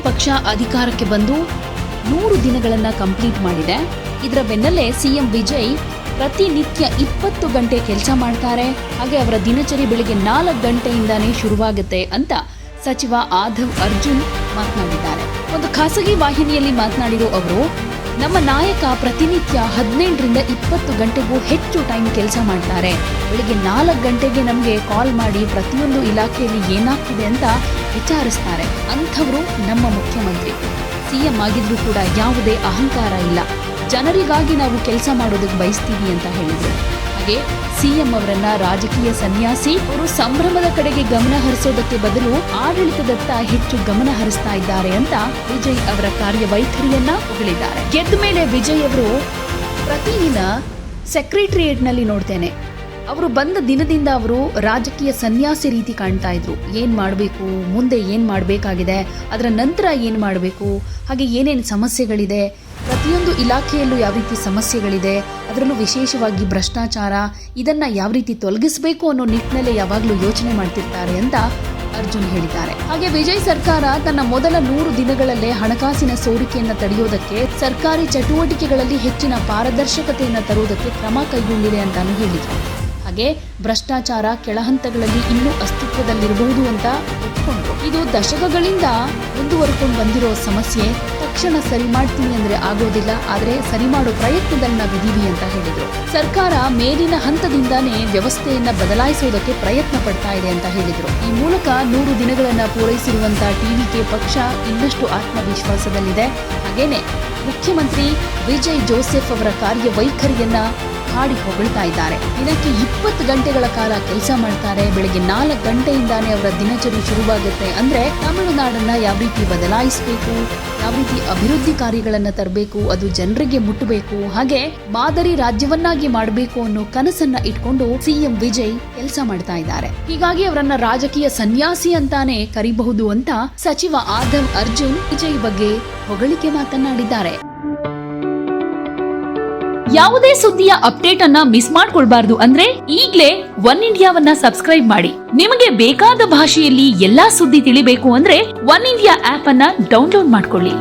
ಪಕ್ಷ ಅಧಿಕಾರಕ್ಕೆ ಬಂದು 100 ದಿನಗಳನ್ನ ಕಂಪ್ಲೀಟ್ ಮಾಡಿದೆ. ಇದರ ಬೆನ್ನಲ್ಲೇ ಸಿಎಂ ವಿಜಯ್ ಪ್ರತಿನಿತ್ಯ 20 ಗಂಟೆ ಕೆಲಸ ಮಾಡ್ತಾರೆ. ಹಾಗೆ ಅವರ ದಿನಚರಿ ಬೆಳಿಗ್ಗೆ 4 ಗಂಟೆಯಿಂದಾನೇ ಶುರುವಾಗುತ್ತೆ ಅಂತ ಸಚಿವ ಆದವ್ ಅರ್ಜುನ್ ಮಾತನಾಡಿದ್ದಾರೆ. ಒಂದು ಖಾಸಗಿ ವಾಹಿನಿಯಲ್ಲಿ ಮಾತನಾಡಿರೋ ಅವರು, ನಮ್ಮ ನಾಯಕ ಪ್ರತಿನಿತ್ಯ 17ರಿಂದ 20 ಗಂಟೆಗೂ ಹೆಚ್ಚು ಟೈಮ್ ಕೆಲಸ ಮಾಡ್ತಾರೆ. ಬೆಳಿಗ್ಗೆ 4 ಗಂಟೆಗೆ ನಮಗೆ ಕಾಲ್ ಮಾಡಿ ಪ್ರತಿಯೊಂದು ಇಲಾಖೆಯಲ್ಲಿ ಏನಾಗ್ತಿದೆ ಅಂತ ವಿಚಾರಿಸ್ತಾರೆ. ಅಂಥವರು ನಮ್ಮ ಮುಖ್ಯಮಂತ್ರಿ. ಸಿಎಂ ಆಗಿದ್ರು ಕೂಡ ಯಾವುದೇ ಅಹಂಕಾರ ಇಲ್ಲ. ಜನರಿಗಾಗಿ ನಾವು ಕೆಲಸ ಮಾಡೋದಕ್ಕೆ ಬಯಸ್ತೀವಿ ಅಂತ ಹೇಳಿದ್ರು. ಹಾಗೆ ಸಿಎಂ ಅವರನ್ನ ರಾಜಕೀಯ ಸನ್ಯಾಸಿ, ಅವರು ಸಂಭ್ರಮದ ಕಡೆಗೆ ಗಮನ ಹರಿಸೋದಕ್ಕೆ ಬದಲು ಆಡಳಿತದತ್ತ ಹೆಚ್ಚು ಗಮನ ಹರಿಸ್ತಾ ಇದ್ದಾರೆ ಅಂತ ವಿಜಯ್ ಅವರ ಕಾರ್ಯವೈಖರಿಯನ್ನ ಹೊಗಳಿದ್ದಾರೆ. ಗೆದ್ದ ಮೇಲೆ ವಿಜಯ್ ಅವರು ಪ್ರತಿದಿನ ಸೆಕ್ರೆಟರಿಯೇಟ್ನಲ್ಲಿ ನೋಡ್ತೇನೆ, ಅವರು ಬಂದ ದಿನದಿಂದ ಅವರು ರಾಜಕೀಯ ಸನ್ಯಾಸಿ ರೀತಿ ಕಾಣ್ತಾ ಇದ್ರು. ಏನ್ ಮಾಡಬೇಕು, ಮುಂದೆ ಏನ್ ಮಾಡಬೇಕಾಗಿದೆ, ಅದರ ನಂತರ ಏನ್ ಮಾಡಬೇಕು, ಹಾಗೆ ಏನೇನು ಸಮಸ್ಯೆಗಳಿದೆ, ಪ್ರತಿಯೊಂದು ಇಲಾಖೆಯಲ್ಲೂ ಯಾವ ರೀತಿ ಸಮಸ್ಯೆಗಳಿದೆ, ಅದರಲ್ಲೂ ವಿಶೇಷವಾಗಿ ಭ್ರಷ್ಟಾಚಾರ, ಇದನ್ನ ಯಾವ ರೀತಿ ತೊಲಗಿಸಬೇಕು ಅನ್ನೋ ನಿಟ್ಟಿನಲ್ಲಿ ಯಾವಾಗಲೂ ಯೋಚನೆ ಮಾಡ್ತಿರ್ತಾರೆ ಅಂತ ಅರ್ಜುನ್ ಹೇಳಿದ್ದಾರೆ. ಹಾಗೆ ವಿಜಯ್ ಸರ್ಕಾರ ತನ್ನ ಮೊದಲ 100 ದಿನಗಳಲ್ಲೇ ಹಣಕಾಸಿನ ಸೋರಿಕೆಯನ್ನು ತಡೆಯೋದಕ್ಕೆ, ಸರ್ಕಾರಿ ಚಟುವಟಿಕೆಗಳಲ್ಲಿ ಹೆಚ್ಚಿನ ಪಾರದರ್ಶಕತೆಯನ್ನು ತರುವುದಕ್ಕೆ ಕ್ರಮ ಕೈಗೊಂಡಿದೆ ಅಂತಾನು ಹೇಳಿದರು. ಹಾಗೆ ಭ್ರಷ್ಟಾಚಾರ ಕೆಳಹಂತಗಳಲ್ಲಿ ಇನ್ನೂ ಅಸ್ತಿತ್ವದಲ್ಲಿರಬಹುದು ಅಂತ ಒಪ್ಪಿಕೊಂಡ್ರು. ಇದು ದಶಕಗಳಿಂದ ಮುಂದುವರೆಕೊಂಡು ಬಂದಿರೋ ಸಮಸ್ಯೆ. ತಕ್ಷಣ ಸರಿ ಮಾಡ್ತೀನಿ ಅಂದ್ರೆ ಆಗೋದಿಲ್ಲ, ಆದ್ರೆ ಸರಿ ಮಾಡೋ ಪ್ರಯತ್ನದಲ್ಲಿ ನಾವಿದ್ದೀವಿ ಅಂತ ಹೇಳಿದ್ರು. ಸರ್ಕಾರ ಮೇಲಿನ ಹಂತದಿಂದಾನೇ ವ್ಯವಸ್ಥೆಯನ್ನ ಬದಲಾಯಿಸೋದಕ್ಕೆ ಪ್ರಯತ್ನ ಪಡ್ತಾ ಇದೆ ಅಂತ ಹೇಳಿದ್ರು. ಈ ಮೂಲಕ 100 ದಿನಗಳನ್ನ ಪೂರೈಸಿರುವಂತಹ ಟಿವಿಕೆ ಪಕ್ಷ ಇನ್ನಷ್ಟು ಆತ್ಮವಿಶ್ವಾಸದಲ್ಲಿದೆ. ಹಾಗೇನೆ ಮುಖ್ಯಮಂತ್ರಿ ವಿಜಯ್ ಜೋಸೆಫ್ ಅವರ ಕಾರ್ಯವೈಖರಿಯನ್ನ ಹಾಡಿ ಹೊಗಳ್ತಾ ಇದ್ದಾರೆ. ದಿನಕ್ಕೆ 20 ಗಂಟೆಗಳ ಕಾಲ ಕೆಲಸ ಮಾಡ್ತಾರೆ. ಬೆಳಗ್ಗೆ 4 ಗಂಟೆಯಿಂದಾನೇ ಅವರ ದಿನಚರಿ ಶುರುವಾಗುತ್ತೆ. ಅಂದ್ರೆ ತಮಿಳುನಾಡನ್ನ ಯಾವ ರೀತಿ ಬದಲಾಯಿಸಬೇಕು, ಯಾವ ರೀತಿ ಅಭಿವೃದ್ಧಿ ಕಾರ್ಯಗಳನ್ನ ತರಬೇಕು, ಅದು ಜನರಿಗೆ ಮುಟ್ಟಬೇಕು, ಹಾಗೆ ಮಾದರಿ ರಾಜ್ಯವನ್ನಾಗಿ ಮಾಡಬೇಕು ಅನ್ನೋ ಕನಸನ್ನ ಇಟ್ಕೊಂಡು ಸಿಎಂ ವಿಜಯ್ ಕೆಲಸ ಮಾಡ್ತಾ ಇದ್ದಾರೆ. ಹೀಗಾಗಿ ಅವರನ್ನ ರಾಜಕೀಯ ಸನ್ಯಾಸಿ ಅಂತಾನೆ ಕರಿಬಹುದು ಅಂತ ಸಚಿವ ಆದವ್ ಅರ್ಜುನ್ ವಿಜಯ್ ಬಗ್ಗೆ ಹೊಗಳಿಕೆ ಮಾತನಾಡಿದ್ದಾರೆ. ಯಾವುದೇ ಸುದ್ದಿಯ ಅಪ್ಡೇಟ್ ಅನ್ನ ಮಿಸ್ ಮಾಡ್ಕೊಳ್ಬಾರ್ದು ಅಂದ್ರೆ ಈಗ್ಲೇ ಒನ್ ಇಂಡಿಯಾವನ್ನ ಸಬ್ಸ್ಕ್ರೈಬ್ ಮಾಡಿ. ನಿಮಗೆ ಬೇಕಾದ ಭಾಷೆಯಲ್ಲಿ ಎಲ್ಲಾ ಸುದ್ದಿ ತಿಳಿಬೇಕು ಅಂದ್ರೆ ಒನ್ ಇಂಡಿಯಾ ಆಪ್ ಅನ್ನ ಡೌನ್ಲೋಡ್ ಮಾಡ್ಕೊಳ್ಳಿ.